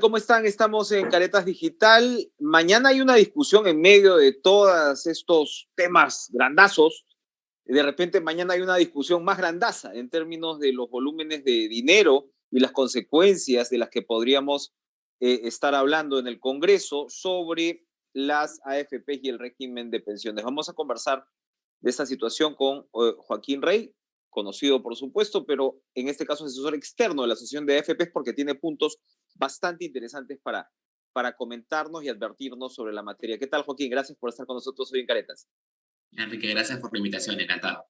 ¿Cómo están? Estamos en Caretas Digital. Mañana hay una discusión en medio de todos estos temas grandazos. De repente mañana hay una discusión más grandaza en términos de los volúmenes de dinero y las consecuencias de las que podríamos estar hablando en el Congreso sobre las AFP y el régimen de pensiones. Vamos a conversar de esta situación con Joaquín Rey, conocido por supuesto, pero en este caso asesor externo de la Asociación de AFPs porque tiene puntos bastante interesantes para comentarnos y advertirnos sobre la materia. ¿Qué tal, Joaquín? Gracias por estar con nosotros hoy en Caretas. Enrique, gracias por la invitación, encantado.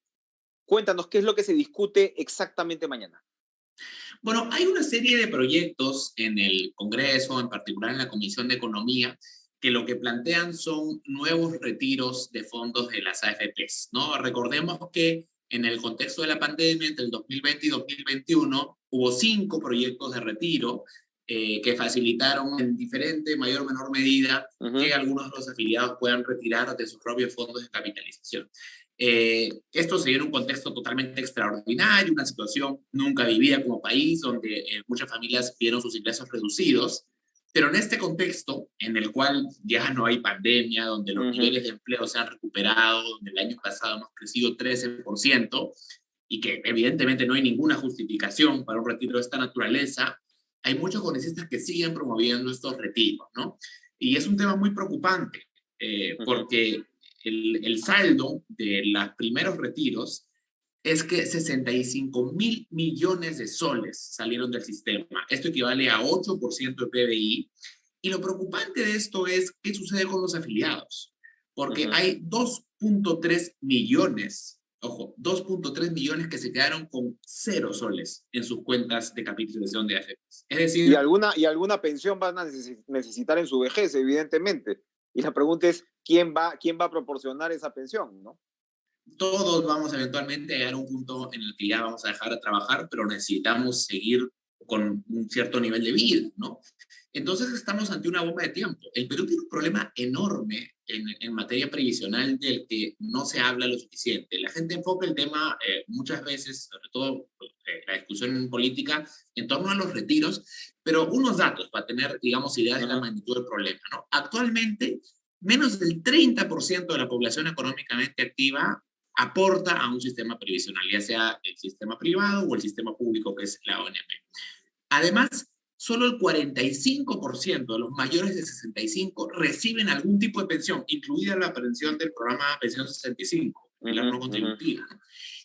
Cuéntanos, ¿qué es lo que se discute exactamente mañana? Bueno, hay una serie de proyectos en el Congreso, en particular en la Comisión de Economía, que lo que plantean son nuevos retiros de fondos de las AFPs, ¿no? Recordemos que en el contexto de la pandemia, entre el 2020 y 2021, hubo 5 proyectos de retiro que facilitaron en diferente, mayor o menor medida que algunos de los afiliados puedan retirar de sus propios fondos de capitalización. Esto se dio en un contexto totalmente extraordinario, una situación nunca vivida como país, donde muchas familias vieron sus ingresos reducidos, pero en este contexto, en el cual ya no hay pandemia, donde los niveles de empleo se han recuperado, donde el año pasado hemos crecido 13%, y que evidentemente no hay ninguna justificación para un retiro de esta naturaleza, hay muchos congresistas que siguen promoviendo estos retiros, ¿no? Y es un tema muy preocupante, porque el saldo de los primeros retiros es que 65.000 millones de soles salieron del sistema. Esto equivale a 8% de PBI. Y lo preocupante de esto es qué sucede con los afiliados. Porque hay 2.3 millones, ojo, 2.3 millones que se quedaron con 0 soles en sus cuentas de capitalización de AFPs. Es decir... Y alguna pensión van a necesitar en su vejez, evidentemente. Y la pregunta es, ¿quién va a proporcionar esa pensión, no? Todos vamos eventualmente a llegar a un punto en el que ya vamos a dejar de trabajar, pero necesitamos seguir con un cierto nivel de vida, ¿no? Entonces estamos ante una bomba de tiempo. El Perú tiene un problema enorme en materia previsional del que no se habla lo suficiente. La gente enfoca el tema muchas veces, sobre todo la discusión en política, en torno a los retiros, pero unos datos para tener, digamos, ideas de la magnitud del problema, ¿no? Actualmente, menos del 30% de la población económicamente activa aporta a un sistema previsional, ya sea el sistema privado o el sistema público, que es la ONP. Además, solo el 45% de los mayores de 65 reciben algún tipo de pensión, incluida la pensión del programa Pensión 65, la no contributiva.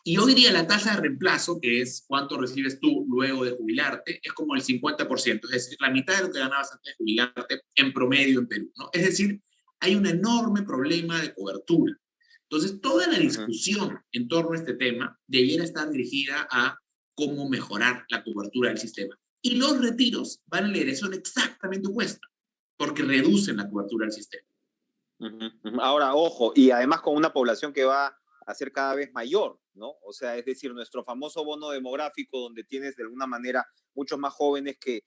Y hoy día la tasa de reemplazo, que es cuánto recibes tú luego de jubilarte, es como el 50%, es decir, la mitad de lo que ganabas antes de jubilarte en promedio en Perú, ¿no? Es decir, hay un enorme problema de cobertura. Entonces, toda la discusión en torno a este tema debiera estar dirigida a cómo mejorar la cobertura del sistema. Y los retiros van en la dirección exactamente opuesta, porque reducen la cobertura del sistema. Ahora, ojo, y además con una población que va a ser cada vez mayor, ¿no? O sea, es decir, nuestro famoso bono demográfico, donde tienes de alguna manera muchos más jóvenes que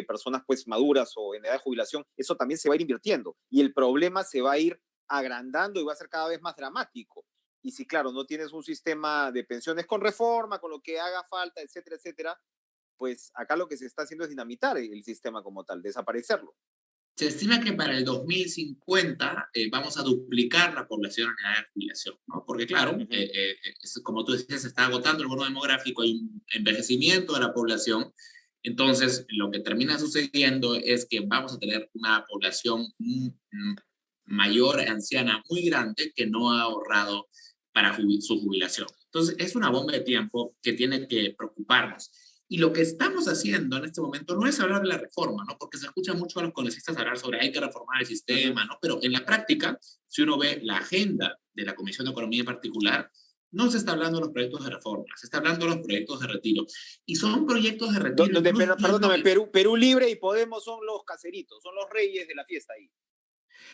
personas pues maduras o en edad de jubilación, eso también se va a ir invirtiendo. Y el problema se va a ir agrandando y va a ser cada vez más dramático. Y si, claro, no tienes un sistema de pensiones con reforma, con lo que haga falta, etcétera, etcétera, pues acá lo que se está haciendo es dinamitar el sistema como tal, desaparecerlo. Se estima que para el 2050 vamos a duplicar la población en edad de jubilación, ¿no? Porque claro, como tú decías, se está agotando el bono demográfico, hay un envejecimiento de la población, entonces lo que termina sucediendo es que vamos a tener una población mayor, anciana, muy grande, que no ha ahorrado para su jubilación. Entonces, es una bomba de tiempo que tiene que preocuparnos. Y lo que estamos haciendo en este momento no es hablar de la reforma, ¿no? Porque se escucha mucho a los congresistas hablar sobre hay que reformar el sistema, ¿no? Pero en la práctica, si uno ve la agenda de la Comisión de Economía en particular, no se está hablando de los proyectos de reforma, se está hablando de los proyectos de retiro. Y son proyectos de retiro. Perdóname, Perú Libre y Podemos son los caseritos, son los reyes de la fiesta ahí.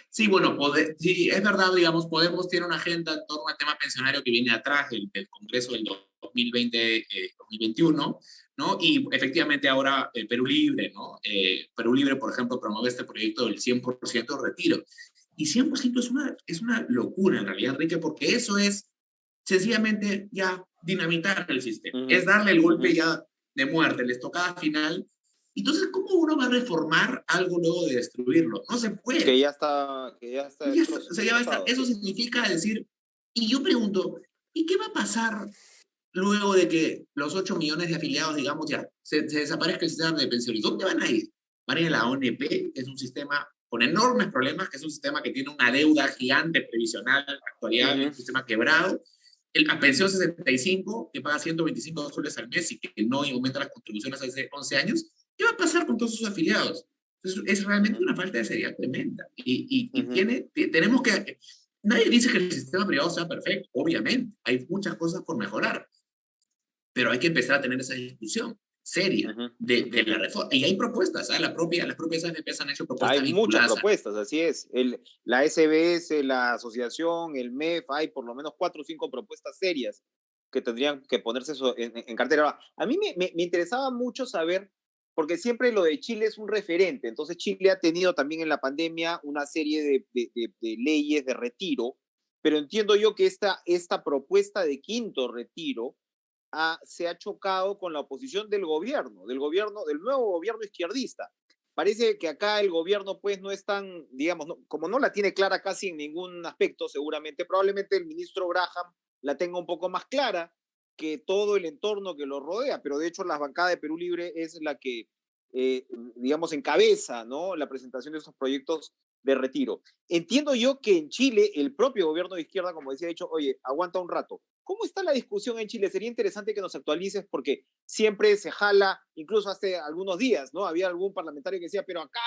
Sí, bueno, sí, es verdad, digamos, Podemos tiene una agenda en torno al tema pensionario que viene atrás del Congreso del 2020-2021, ¿no? Y efectivamente ahora Perú Libre, ¿no? Perú Libre, por ejemplo, promueve este proyecto del 100% retiro. Y 100% es una locura, en realidad, Enrique, porque eso es sencillamente ya dinamitar el sistema. Es darle el golpe ya de muerte, la estocada final Entonces, ¿cómo uno va a reformar algo luego de destruirlo? No se Que puede. ya está, que ya está Ya está, o sea, ya va a estar. destrozado, Eso sí. significa decir, y yo pregunto, ¿y qué va a pasar luego de que los 8 millones de afiliados, digamos, ya se desaparezca el sistema de pensiones? ¿Dónde van a ir? Van a ir a la ONP, que es un sistema con enormes problemas, que es un sistema que tiene una deuda gigante previsional actuarial, Ujú, un sistema quebrado. La pensión 65, que paga $125 al mes y que no aumenta las contribuciones hace 11 años, ¿qué va a pasar con todos sus afiliados? Entonces, es realmente ujú, una falta de seriedad tremenda. ujú. Tenemos que... Nadie dice que el sistema privado sea perfecto, obviamente. Hay muchas cosas por mejorar, pero hay que empezar a tener esa discusión seria Ujú, de la ujú. reforma. Y hay propuestas, ¿eh? Las propias AFPs han hecho Hay propuestas muchas vinculadas a... propuestas, así es. La SBS, la asociación, el MEF, hay por lo menos 4 o 5 propuestas serias que tendrían que ponerse en cartera. Ahora, a mí me interesaba mucho saber, porque siempre lo de Chile es un referente, entonces Chile ha tenido también en la pandemia una serie de leyes de retiro, pero entiendo yo que esta propuesta de quinto retiro se ha chocado con la oposición del nuevo gobierno izquierdista. Parece que acá el gobierno pues no es tan, digamos, no, como no la tiene clara casi en ningún aspecto, seguramente, probablemente el ministro Graham la tenga un poco más clara que todo el entorno que lo rodea, pero de hecho la bancada de Perú Libre es la que, digamos, encabeza, ¿no?, la presentación de estos proyectos de retiro. Entiendo yo que en Chile el propio gobierno de izquierda, como decía, ha dicho, oye, aguanta un rato. ¿Cómo está la discusión en Chile? Sería interesante que nos actualices porque siempre se jala, incluso hace algunos días, ¿no? Había algún parlamentario que decía, pero acá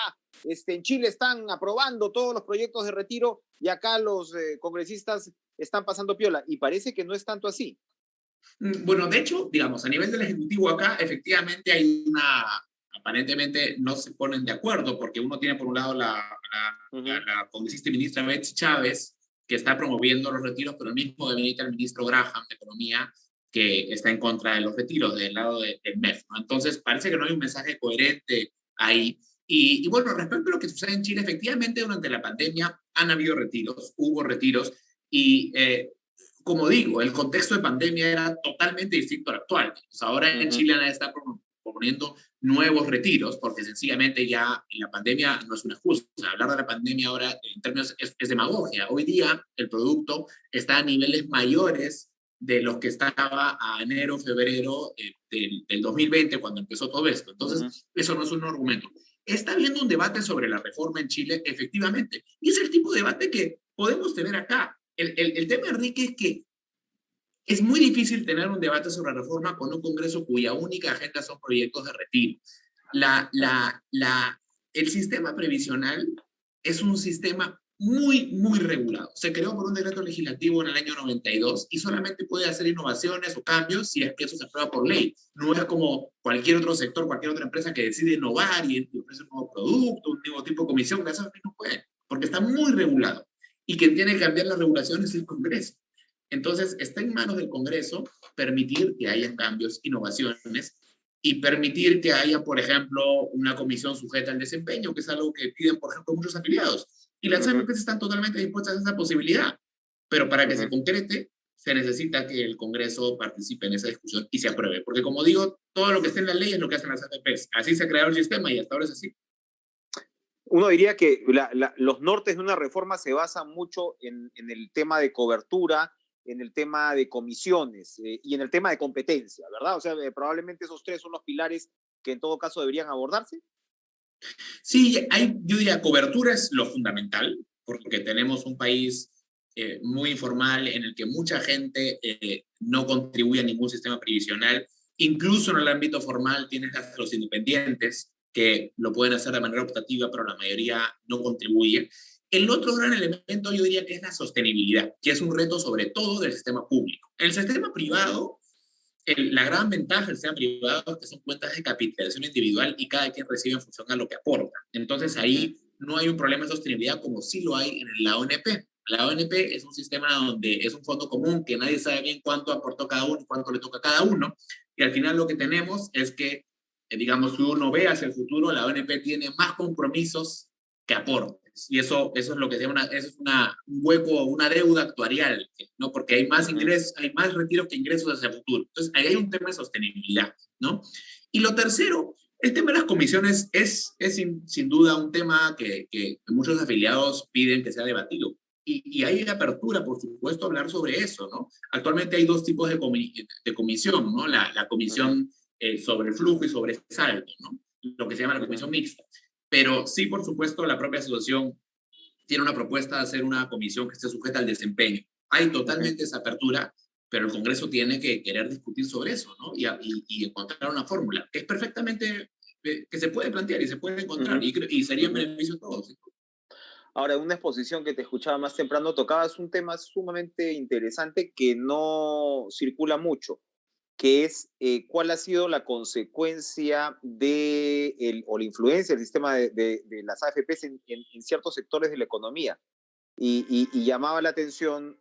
en Chile están aprobando todos los proyectos de retiro y acá los congresistas están pasando piola. Y parece que no es tanto así. Bueno, de hecho, digamos, a nivel del Ejecutivo acá, efectivamente hay una, aparentemente no se ponen de acuerdo, porque uno tiene por un lado Uh -huh, la congresista y ministra Betsy Chávez, que está promoviendo los retiros, pero el mismo gabinete del ministro Graham de Economía, que está en contra de los retiros del lado del MEF, ¿no? Entonces, parece que no hay un mensaje coherente ahí. Y bueno, respecto a lo que sucede en Chile, efectivamente durante la pandemia han habido retiros, hubo retiros, y como digo, el contexto de pandemia era totalmente distinto al actual. Entonces, ahora uh en -huh, Chile nadie está proponiendo nuevos retiros, porque sencillamente ya la pandemia no es una excusa. Hablar de la pandemia ahora en términos es demagogia. Hoy día el producto está a niveles mayores de los que estaba a enero, febrero del 2020, cuando empezó todo esto. uh -huh. Entonces, eso no es un argumento. Está habiendo un debate sobre la reforma en Chile, efectivamente, y es el tipo de debate que podemos tener acá. El tema, Enrique, es que es muy difícil tener un debate sobre reforma con un Congreso cuya única agenda son proyectos de retiro. La, la, la, el sistema previsional es un sistema muy regulado. Se creó por un decreto legislativo en el año 92 y solamente puede hacer innovaciones o cambios si es que eso se aprueba por ley. No es como cualquier otro sector, cualquier otra empresa que decide innovar y ofrece un nuevo producto, un nuevo tipo de comisión, que eso no puede, porque está muy regulado. Y quien tiene que cambiar las regulaciones es el Congreso. Entonces, está en manos del Congreso permitir que haya cambios, innovaciones y permitir que haya, por ejemplo, una comisión sujeta al desempeño, que es algo que piden, por ejemplo, muchos afiliados. Y las Uh -huh, AFPs están totalmente dispuestas a esa posibilidad. Pero para uh que se -huh. concrete, se necesita que el Congreso participe en esa discusión y se apruebe. Porque, como digo, todo lo que está en la ley es lo que hacen las AFPs. Así se ha creado el sistema y hasta ahora es así. Uno diría que los nortes de una reforma se basan mucho en el tema de cobertura, en el tema de comisiones y en el tema de competencia, ¿verdad? O sea, probablemente esos tres son los pilares que en todo caso deberían abordarse. Sí, yo diría, cobertura es lo fundamental, porque tenemos un país muy informal en el que mucha gente no contribuye a ningún sistema previsional. Incluso en el ámbito formal tienes hasta los independientes que lo pueden hacer de manera optativa, pero la mayoría no contribuye. El otro gran elemento yo diría que es la sostenibilidad, que es un reto sobre todo del sistema público. El sistema privado, la gran ventaja del sistema privado es que son cuentas de capitalización individual y cada quien recibe en función a lo que aporta. Entonces Uh -huh, ahí no hay un problema de sostenibilidad como sí lo hay en la ONP. La ONP es un sistema donde es un fondo común que nadie sabe bien cuánto aportó cada uno y cuánto le toca a cada uno. Y al final lo que tenemos es que, digamos, si uno ve hacia el futuro, la ONP tiene más compromisos que aportes. Y eso es lo que se llama un hueco, una deuda actuarial, ¿no? Porque hay uh más -huh, ingresos, hay más retiros que ingresos hacia el futuro. Entonces, ahí hay un tema de sostenibilidad, ¿no? Y lo tercero El tema de las comisiones es sin duda un tema que muchos afiliados piden que sea debatido. Y hay apertura, por supuesto, a hablar sobre eso, ¿no? Actualmente hay dos tipos de comisión, ¿no? La Ujú, comisión sobre flujo y sobre saldo, ¿no? Lo que se llama la ujú, comisión mixta. Pero sí, por supuesto, la propia asociación tiene una propuesta de hacer una comisión que esté sujeta al desempeño. Hay ujú. totalmente esa apertura, pero el Congreso tiene que querer discutir sobre eso, ¿no? Y encontrar una fórmula que es perfectamente, que se puede plantear y se puede encontrar, Ujú, y sería en ujú. beneficio de todos. ¿Sí? Ahora, en una exposición que te escuchaba más temprano, tocabas un tema sumamente interesante que no circula mucho, que es cuál ha sido la consecuencia o la influencia del sistema de las AFPs en ciertos sectores de la economía. Y llamaba la atención,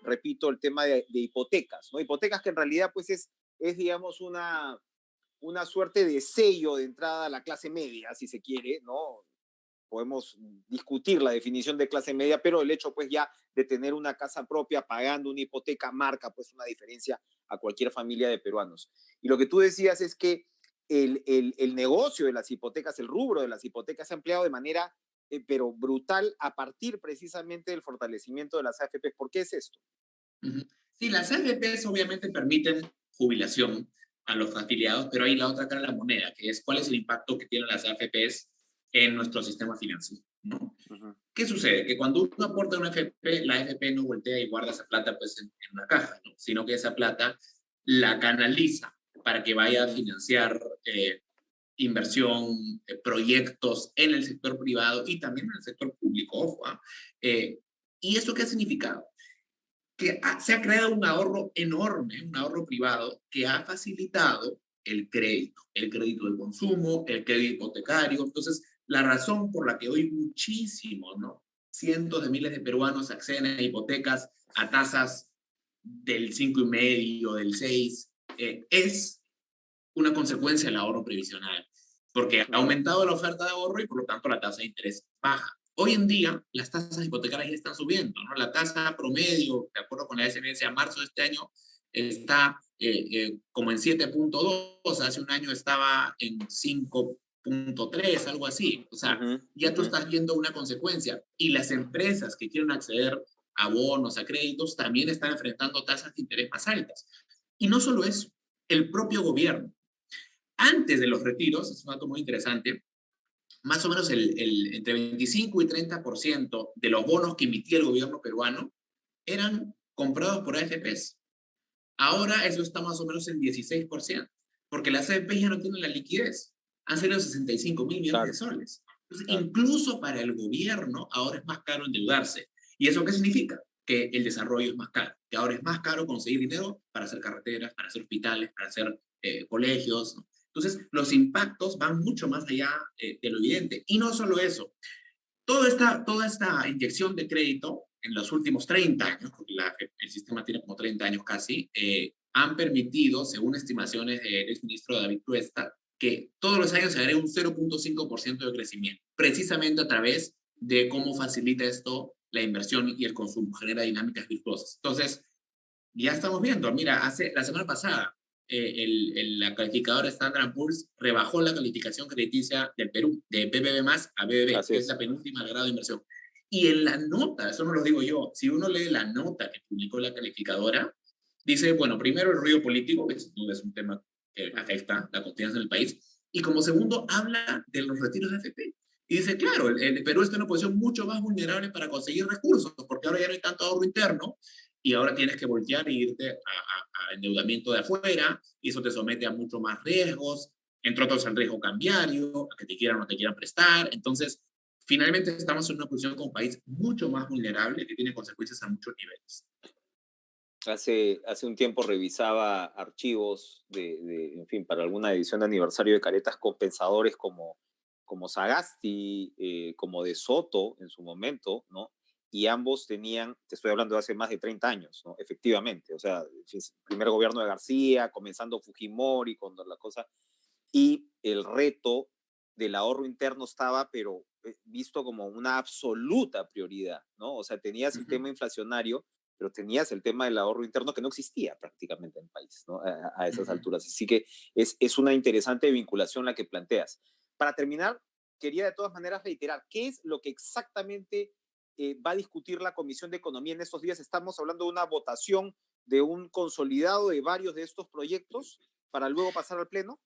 repito, el tema de hipotecas, ¿no? Hipotecas que en realidad pues digamos, una suerte de sello de entrada a la clase media, si se quiere, ¿no? Podemos discutir la definición de clase media, pero el hecho pues ya de tener una casa propia pagando una hipoteca marca pues una diferencia a cualquier familia de peruanos. Y lo que tú decías es que el negocio de las hipotecas, el rubro de las hipotecas se ha empleado de manera pero brutal a partir precisamente del fortalecimiento de las AFP. ¿Por qué es esto? Ujú. Sí, las AFPs obviamente permiten jubilación a los afiliados, pero hay la otra cara de la moneda, que es cuál es el impacto que tienen las AFPs en nuestro sistema financiero, ¿no? Uh -huh, ¿Qué sucede? Que cuando uno aporta a una AFP, la AFP no voltea y guarda esa plata pues en una caja, ¿no? Sino que esa plata la canaliza para que uh vaya a -huh, financiar inversión, proyectos en el sector privado y también en el sector público, ojo. ¿Y eso qué ha significado? Que se ha creado un ahorro enorme, un ahorro privado que ha facilitado el crédito de consumo, el crédito hipotecario. Entonces, la razón por la que hoy muchísimos, ¿no? Cientos de miles de peruanos acceden a hipotecas a tasas del 5,5, del 6, es una consecuencia del ahorro previsional, porque ha uh -huh, aumentado la oferta de ahorro y por lo tanto la tasa de interés baja. Hoy en día las tasas hipotecarias ya están subiendo, ¿no? La tasa promedio, de acuerdo con la SMS a marzo de este año, está como en 7,2, hace un año estaba en 5,3, algo así. O uh sea, -huh, ya uh tú -huh. estás viendo una consecuencia. Y las empresas que quieren acceder a bonos, a créditos, también están enfrentando tasas de interés más altas. Y no solo eso, el propio gobierno antes de los retiros, es un dato muy interesante, más o menos entre 25 y 30% de los bonos que emitía el gobierno peruano eran comprados por AFPs. Ahora eso está más o menos en 16%, porque las AFPs ya no tienen la liquidez. Han salido 65.000 millones de Claro, soles. Entonces, claro. incluso para el gobierno ahora es más caro endeudarse. ¿Y eso qué significa? Que el desarrollo es más caro, que ahora es más caro conseguir dinero para hacer carreteras, para hacer hospitales, para hacer colegios, ¿no? Entonces, los impactos van mucho más allá de lo evidente. Y no solo eso, toda esta inyección de crédito en los últimos 30 años, porque el sistema tiene como 30 años casi, han permitido, según estimaciones del exministro David Tuesta, que todos los años se agregue un 0,5% de crecimiento, precisamente a través de cómo facilita esto la inversión y el consumo, genera dinámicas virtuosas. Entonces, ya estamos viendo, mira, la semana pasada la calificadora Standard Poor's rebajó la calificación crediticia del Perú, de BBB más a BBB, Así que es la es. penúltima grado de inversión. Y en la nota, eso no lo digo yo, si uno lee la nota que publicó la calificadora, dice, bueno, primero el ruido político, que sin duda es un tema que afecta la confianza en el país, y como segundo habla de los retiros de FP. Y dice, claro, el Perú está en una posición mucho más vulnerable para conseguir recursos, porque ahora ya no hay tanto ahorro interno, y ahora tienes que voltear e irte a endeudamiento de afuera, y eso te somete a mucho más riesgos, entre otros al riesgo cambiario, a que te quieran o no te quieran prestar. Entonces, finalmente estamos en una posición como país mucho más vulnerable que tiene consecuencias a muchos niveles. Hace un tiempo revisaba archivos en fin, para alguna edición de aniversario de Caretas con pensadores como Sagasti, como De Soto en su momento, ¿no? Y ambos tenían, te estoy hablando de hace más de 30 años, ¿no? Efectivamente, o sea, el primer gobierno de García, comenzando Fujimori, cuando la cosa, y el reto del ahorro interno estaba, pero visto como una absoluta prioridad, ¿no? O sea, tenías Uh el -huh. tema inflacionario, pero tenías el tema del ahorro interno que no existía prácticamente en el país, ¿no? A esas alturas. Así que es una interesante vinculación la que planteas. Para terminar, quería de todas maneras reiterar, ¿qué es lo que exactamente va a discutir la Comisión de Economía en estos días? Estamos hablando de una votación de un consolidado de varios de estos proyectos para luego pasar al Pleno.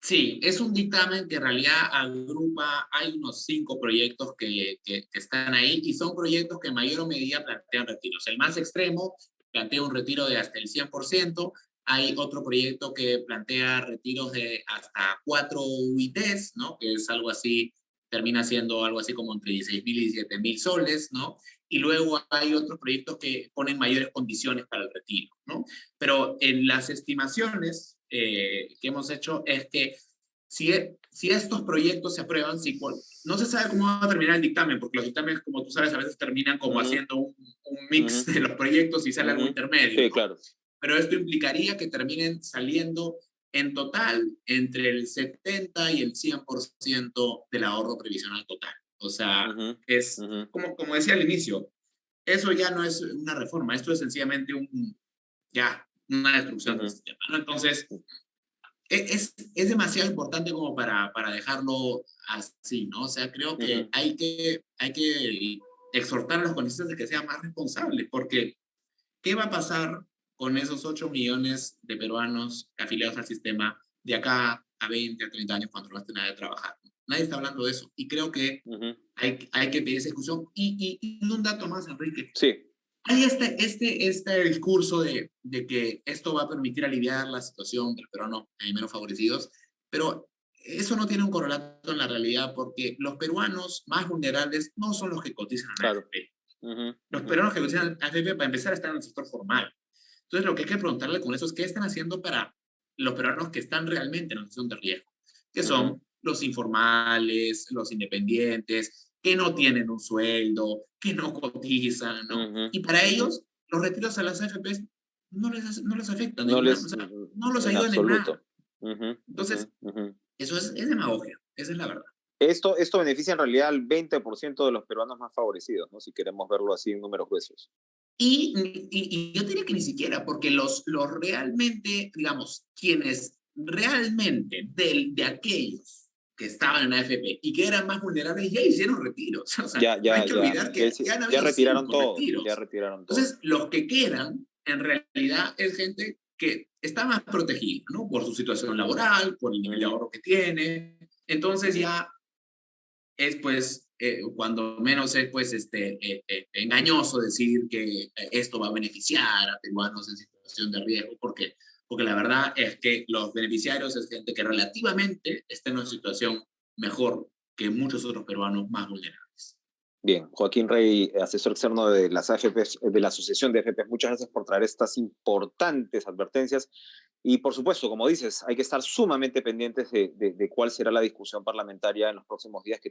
Sí, es un dictamen que en realidad agrupa, hay unos 5 proyectos que están ahí y son proyectos que en mayor medida plantean retiros. El más extremo plantea un retiro de hasta el 100%, hay otro proyecto que plantea retiros de hasta 4 UITs, ¿no? Que es algo así, termina siendo algo así como entre 16.000 y 7.000 soles, ¿no? Y luego hay otros proyectos que ponen mayores condiciones para el retiro, ¿no? Pero en las estimaciones que hemos hecho es que si estos proyectos se aprueban, no se sabe cómo va a terminar el dictamen, porque los dictámenes, como tú sabes, a veces terminan como haciendo un mix de los proyectos y sale algo intermedio. Sí, ¿no? claro. Pero esto implicaría que terminen saliendo en total entre el 70 y el 100% del ahorro previsional total. O sea, es como decía al inicio, eso ya no es una reforma, esto es sencillamente una destrucción del sistema, ¿no? Entonces, es demasiado importante como para dejarlo así, ¿no? O sea, creo que hay que exhortar a los congresistas de que sean más responsables, porque ¿qué va a pasar con esos 8 millones de peruanos afiliados al sistema de acá a 20, a 30 años cuando no estén nada de trabajar? Nadie está hablando de eso. Y creo que hay que pedir esa discusión. Y un dato más, Enrique. Sí. Hay este discurso de que esto va a permitir aliviar la situación del peruano menos favorecidos, pero eso no tiene un correlato en la realidad porque los peruanos más vulnerables no son los que cotizan a la AFP. Los peruanos que cotizan a la AFP, para empezar, están en el sector formal. Entonces, lo que hay que preguntarle con eso es qué están haciendo para los peruanos que están realmente en una situación de riesgo, que son los informales, los independientes, que no tienen un sueldo, que no cotizan, ¿no? Y para ellos, los retiros a las AFPs no les afectan, No o sea, no los ayudan en nada. Entonces, eso es demagogia, esa es la verdad. Esto beneficia en realidad al 20% de los peruanos más favorecidos, ¿no? Si queremos verlo así en números gruesos. Y yo diría que ni siquiera, porque los realmente, digamos, quienes realmente de aquellos que estaban en AFP y que eran más vulnerables ya hicieron retiros. O sea, no hay que olvidar que ya han habido retiraron 5 todo, retiros. ya retiraron todo. Entonces, los que quedan, en realidad, es gente que está más protegida, ¿no? Por su situación laboral, por el nivel de ahorro que tiene. Entonces, ya es pues, cuando menos es pues engañoso decir que esto va a beneficiar a peruanos en situación de riesgo, porque la verdad es que los beneficiarios es gente que relativamente está en una situación mejor que muchos otros peruanos más vulnerables. Bien, Joaquín Rey, asesor externo de las AFPs, de la Asociación de AFPs, muchas gracias por traer estas importantes advertencias. Y por supuesto, como dices, hay que estar sumamente pendientes de cuál será la discusión parlamentaria en los próximos días que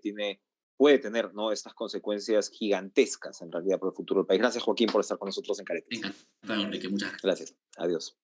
puede tener, ¿no?, estas consecuencias gigantescas en realidad para el futuro del país. Gracias, Joaquín, por estar con nosotros en Caretas. Encantado, Enrique, muchas gracias. Gracias, adiós.